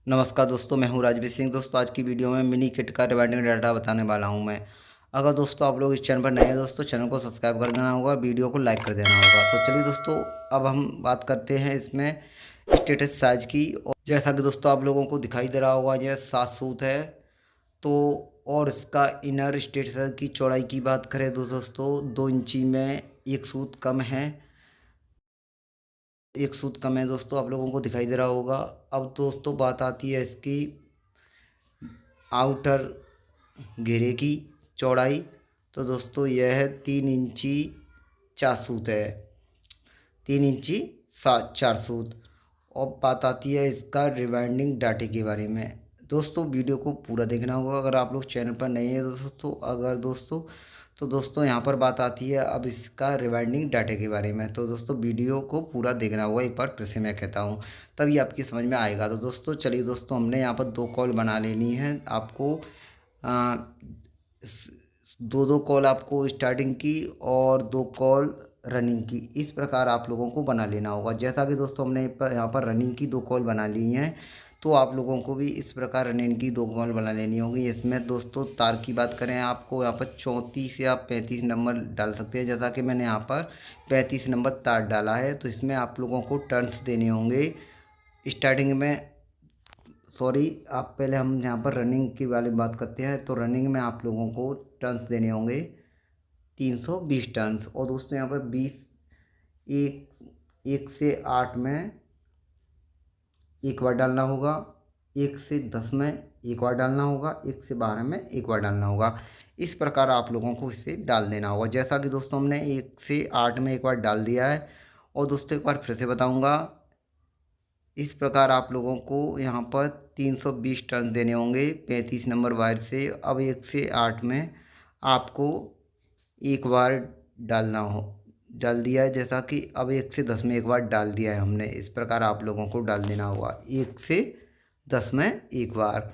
नमस्कार दोस्तों, मैं हूं राजवीर सिंह। दोस्तों आज की वीडियो में मिनी किट का रिवाइंडिंग डाटा बताने वाला हूं मैं। अगर दोस्तों आप लोग इस चैनल पर नए हैं दोस्तों, चैनल को सब्सक्राइब कर देना होगा, वीडियो को लाइक कर देना होगा। तो चलिए दोस्तों, अब हम बात करते हैं इसमें स्टेटस साइज की। और जैसा कि दोस्तों आप लोगों को दिखाई दे रहा होगा, यह 7 सूत है। तो और इसका इनर स्टेटस की चौड़ाई की बात करें तो दोस्तों 2 इंची में एक सूत कम है, एक सूत कम है दोस्तों, आप लोगों को दिखाई दे रहा होगा। अब दोस्तों बात आती है इसकी आउटर घेरे की चौड़ाई। तो दोस्तों यह है 3 इंची 4 सूत है, 3 इंची 4 सूत। और बात आती है इसका रिवाइंडिंग डाटे के बारे में। दोस्तों वीडियो को पूरा देखना होगा अगर आप लोग चैनल पर नए हैं दोस्तों। अगर दोस्तों तो दोस्तों यहाँ पर बात आती है अब इसका रिवाइंडिंग डाटे के बारे में। तो दोस्तों वीडियो को पूरा देखना होगा, एक बार फिर से मैं कहता हूँ, तभी आपकी समझ में आएगा। तो दोस्तों चलिए दोस्तों, हमने यहाँ पर 2 कॉल बना लेनी है आपको। दो दो कॉल आपको स्टार्टिंग की और 2 कॉल रनिंग की, इस प्रकार आप लोगों को बना लेना होगा। जैसा कि दोस्तों हमने यहाँ पर रनिंग की 2 कॉल बना ली हैं, तो आप लोगों को भी इस प्रकार रनिंग की 2 कॉल बना लेनी होगी। इसमें दोस्तों तार की बात करें, आपको यहाँ पर 34 या 35 नंबर डाल सकते हैं। जैसा कि मैंने यहाँ पर 35 नंबर तार डाला है। तो इसमें आप लोगों को टर्न्स देने होंगे स्टार्टिंग में। सॉरी, आप पहले हम यहाँ पर रनिंग की वाली बात करते हैं। तो रनिंग में आप लोगों को टर्न्स देने होंगे 320 टर्न्स। और दोस्तों यहाँ पर 20 1 से 8 में एक बार डालना होगा, 1 से 10 में एक बार डालना होगा, 1 से 12 में एक बार डालना होगा। इस प्रकार आप लोगों को इसे डाल देना होगा। जैसा कि दोस्तों हमने 1 से 8 में एक बार डाल दिया है। और दोस्तों एक बार फिर से बताऊंगा, इस प्रकार आप लोगों को यहाँ पर 320 टर्न देने होंगे 35 नंबर वायर से। अब 1 से 8 में आपको एक बार डालना हो, डाल दिया है। जैसा कि अब 1 से 10 में एक बार डाल दिया है हमने, इस प्रकार आप लोगों को डाल देना होगा 1 से 10 में एक बार।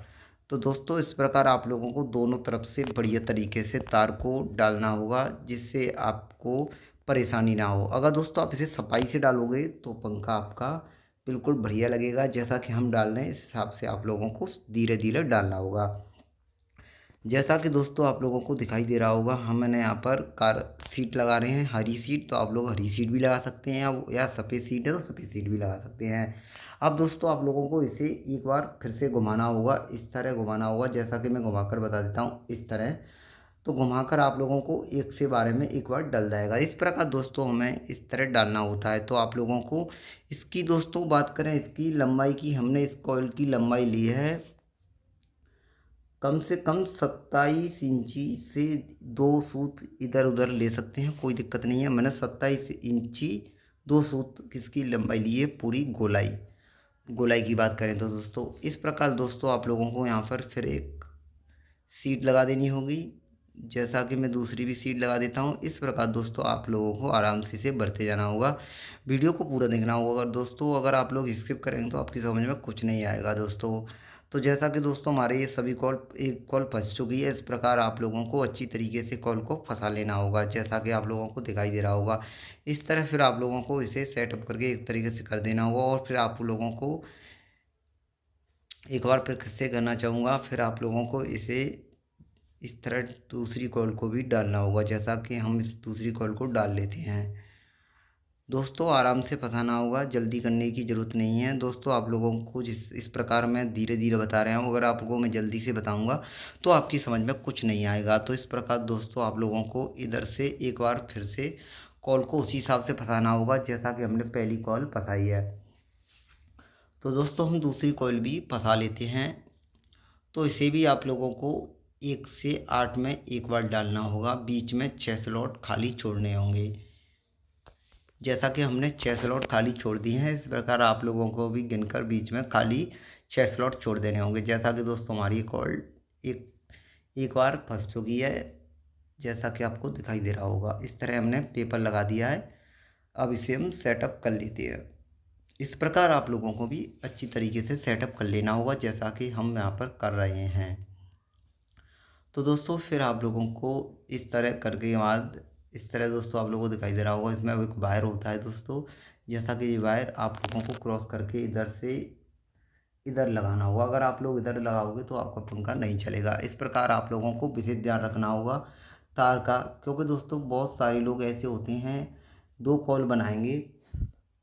तो दोस्तों इस प्रकार आप लोगों को दोनों तरफ से बढ़िया तरीके से तार को डालना होगा, जिससे आपको परेशानी ना हो। अगर दोस्तों आप इसे सफाई से डालोगे तो पंखा आपका बिल्कुल बढ़िया लगेगा। जैसा कि हम डाल रहे हैं इस हिसाब से आप लोगों को धीरे धीरे डालना होगा। जैसा कि दोस्तों आप लोगों को दिखाई दे रहा होगा, हमने यहाँ पर कार सीट लगा रहे हैं, हरी सीट। तो आप लोग हरी सीट भी लगा सकते हैं, या सफ़ेद सीट है तो सफ़ेद सीट भी लगा सकते हैं। अब दोस्तों आप लोगों को इसे एक बार फिर से घुमाना होगा, इस तरह घुमाना होगा। जैसा कि मैं घुमाकर बता देता हूँ, इस तरह। तो घुमाकर आप लोगों को 1 से 12 में एक बार डल जाएगा। इस प्रकार दोस्तों हमें इस तरह डालना होता है। तो आप लोगों को इसकी दोस्तों बात करें, इसकी लंबाई की, हमने इस कॉइल की लंबाई ली है कम से कम 27 इंची से 2 सूत इधर उधर ले सकते हैं, कोई दिक्कत नहीं है। मैंने 27 इंची 2 सूत किसकी लंबाई ली है, पूरी गोलाई। गोलाई की बात करें तो दोस्तों इस प्रकार दोस्तों आप लोगों को यहाँ पर फिर एक सीट लगा देनी होगी। जैसा कि मैं दूसरी भी सीट लगा देता हूँ। इस प्रकार दोस्तों आप लोगों को आराम से इसे बढ़ते जाना होगा, वीडियो को पूरा देखना होगा। अगर दोस्तों अगर आप लोग स्किप करेंगे तो आपकी समझ में कुछ नहीं आएगा दोस्तों। तो जैसा कि दोस्तों हमारे ये सभी कॉल, एक कॉल फंस चुकी है। इस प्रकार आप लोगों को अच्छी तरीके से कॉल को फंसा लेना होगा, जैसा कि आप लोगों को दिखाई दे रहा होगा। इस तरह फिर आप लोगों को इसे सेटअप करके एक तरीके से कर देना होगा। और फिर आप लोगों को एक बार फिर से करना चाहूँगा, फिर आप लोगों को इसे इस तरह दूसरी कॉल को भी डालना होगा। जैसा कि हम इस दूसरी कॉल को डाल लेते हैं दोस्तों, आराम से फंसाना होगा, जल्दी करने की ज़रूरत नहीं है दोस्तों। आप लोगों को जिस इस प्रकार मैं धीरे धीरे बता रहा हूँ, अगर आपको मैं जल्दी से बताऊँगा तो आपकी समझ में कुछ नहीं आएगा। तो इस प्रकार दोस्तों आप लोगों को इधर से एक बार फिर से कॉल को उसी हिसाब से फंसाना होगा जैसा कि हमने पहली कॉल फंसाई है। तो दोस्तों हम दूसरी कॉल भी फंसा लेते हैं। तो इसे भी आप लोगों को 1 से 8 में एक बार डालना होगा, बीच में 6 स्लॉट खाली छोड़ने होंगे। जैसा कि हमने 6 स्लॉट खाली छोड़ दिए हैं, इस प्रकार आप लोगों को भी गिनकर बीच में खाली 6 स्लॉट छोड़ देने होंगे। जैसा कि दोस्तों हमारी कॉल एक एक बार फंस चुकी है, जैसा कि आपको दिखाई दे रहा होगा। इस तरह हमने पेपर लगा दिया है। अब इसे हम सेटअप कर लेते हैं। इस प्रकार आप लोगों को भी अच्छी तरीके से सेटअप कर लेना होगा, जैसा कि हम यहाँ पर कर रहे हैं। तो दोस्तों फिर आप लोगों को इस तरह करके बाद, इस तरह दोस्तों आप लोगों को दिखाई दे रहा होगा, इसमें एक वायर होता है दोस्तों। जैसा कि ये वायर आप लोगों को क्रॉस करके इधर से इधर लगाना होगा। अगर आप लोग इधर लगाओगे तो आपका पंखा नहीं चलेगा। इस प्रकार आप लोगों को विशेष ध्यान रखना होगा तार का, क्योंकि दोस्तों बहुत सारे लोग ऐसे होते हैं 2 कॉल बनाएंगे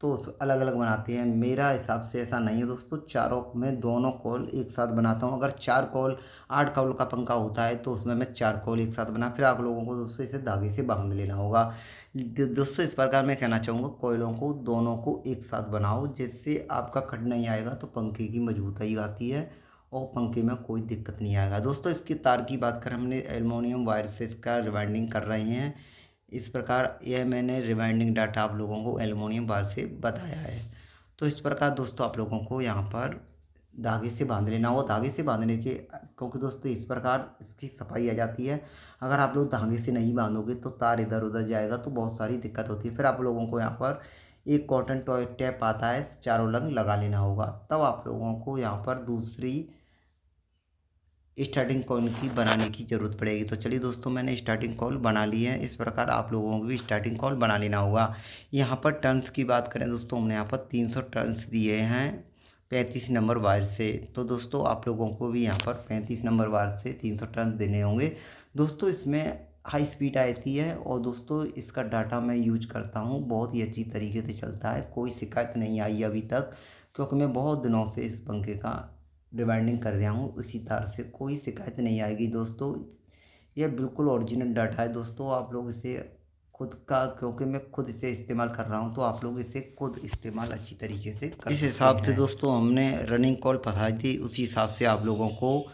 तो अलग अलग बनाते हैं। मेरा हिसाब से ऐसा नहीं है दोस्तों, चारों में दोनों कॉल एक साथ बनाता हूँ। अगर 4 कॉल 8 कॉल का पंखा होता है तो उसमें मैं 4 कॉल एक साथ बना, फिर आप लोगों को दोस्तों इसे धागे से बांध लेना होगा। दोस्तों इस प्रकार मैं कहना चाहूँगा कॉइलों को दोनों को एक साथ बनाओ, जिससे आपका कट नहीं आएगा, तो पंखे की मजबूताई आती है और पंखे में कोई दिक्कत नहीं आएगा। दोस्तों इसकी तार की बात करें, हमने एल्युमिनियम वायर से इसका रिवाइंडिंग कर रहे हैं। इस प्रकार यह मैंने रिवाइंडिंग डाटा आप लोगों को एल्युमिनियम बार से बताया है। तो इस प्रकार दोस्तों आप लोगों को यहाँ पर धागे से बांध लेना होगा। धागे से बांधने के, क्योंकि दोस्तों इस प्रकार इसकी सफाई आ जाती है। अगर आप लोग धागे से नहीं बांधोगे तो तार इधर उधर जाएगा तो बहुत सारी दिक्कत होती है। फिर आप लोगों को यहाँ पर एक कॉटन टॉय टैप आता है, चारों लंग लगा लेना होगा। तब आप लोगों को यहाँ पर दूसरी स्टार्टिंग कॉल की बनाने की ज़रूरत पड़ेगी। तो चलिए दोस्तों मैंने स्टार्टिंग कॉल बना ली है। इस प्रकार आप लोगों को भी स्टार्टिंग कॉल बना लेना होगा। यहाँ पर टर्न्स की बात करें दोस्तों, हमने यहाँ पर 300 टर्न्स दिए हैं 35 नंबर वायर से। तो दोस्तों आप लोगों को भी यहाँ पर 35 नंबर वायर से 300 टर्न्स देने होंगे। दोस्तों इसमें हाई स्पीड आती है और दोस्तों इसका डाटा मैं यूज करता हूँ, बहुत ही अच्छी तरीके से चलता है, कोई शिकायत नहीं आई अभी तक, क्योंकि मैं बहुत दिनों से इस पंखे का रिवाइंडिंग कर रहा हूँ। उसी तार से कोई शिकायत नहीं आएगी दोस्तों। ये बिल्कुल ओरिजिनल डाटा है दोस्तों। आप लोग इसे खुद का, क्योंकि मैं खुद इसे इस्तेमाल कर रहा हूँ, तो आप लोग इसे खुद इस्तेमाल अच्छी तरीके से कर इस हिसाब से दोस्तों हमने रनिंग कॉल फंसाई थी, उसी हिसाब से आप लोगों को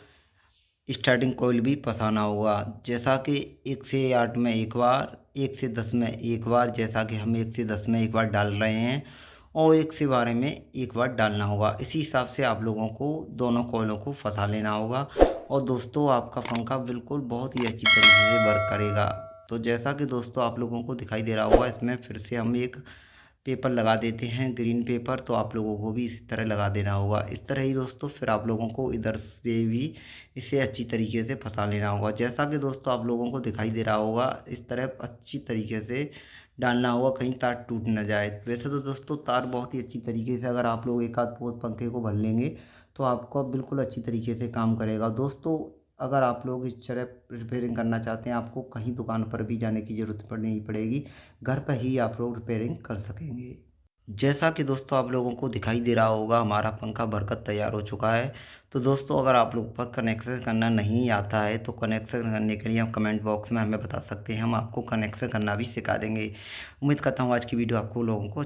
स्टार्टिंग कॉइल भी फंसाना होगा। जैसा कि 1 से 8 में एक बार, 1 से 10 में एक बार, जैसा कि हम 1 से 10 में एक बार डाल रहे हैं और 1 से 12 में एक बार डालना होगा। इसी हिसाब से आप लोगों को दोनों कॉइलों को फंसा लेना होगा और दोस्तों आपका पंखा बिल्कुल बहुत ही अच्छी तरीके से वर्क करेगा। तो जैसा कि दोस्तों आप लोगों को दिखाई दे रहा होगा, इसमें फिर से हम एक पेपर लगा देते हैं, ग्रीन पेपर, तो आप लोगों को भी इसी तरह लगा देना होगा। इस तरह ही दोस्तों फिर आप लोगों को इधर से भी इसे अच्छी तरीके से फंसा लेना होगा। जैसा कि दोस्तों आप लोगों को दिखाई दे रहा होगा, इस तरह अच्छी तरीके से डालना होगा, कहीं तार टूट ना जाए। वैसे तो दोस्तों तार बहुत ही अच्छी तरीके से, अगर आप लोग एक आध पोत पंखे को भर लेंगे तो आपको बिल्कुल अच्छी तरीके से काम करेगा। दोस्तों अगर आप लोग इस तरह रिपेयरिंग करना चाहते हैं, आपको कहीं दुकान पर भी जाने की ज़रूरत नहीं पड़ेगी, घर पर ही आप लोग रिपेयरिंग कर सकेंगे। जैसा कि दोस्तों आप लोगों को दिखाई दे रहा होगा, हमारा पंखा भरकर तैयार हो चुका है। तो दोस्तों अगर आप लोग पर कनेक्शन करना नहीं आता है तो कनेक्शन करने के लिए हम कमेंट बॉक्स में हमें बता सकते हैं, हम आपको कनेक्शन करना भी सिखा देंगे। उम्मीद करता हूँ आज की वीडियो आपको लोगों को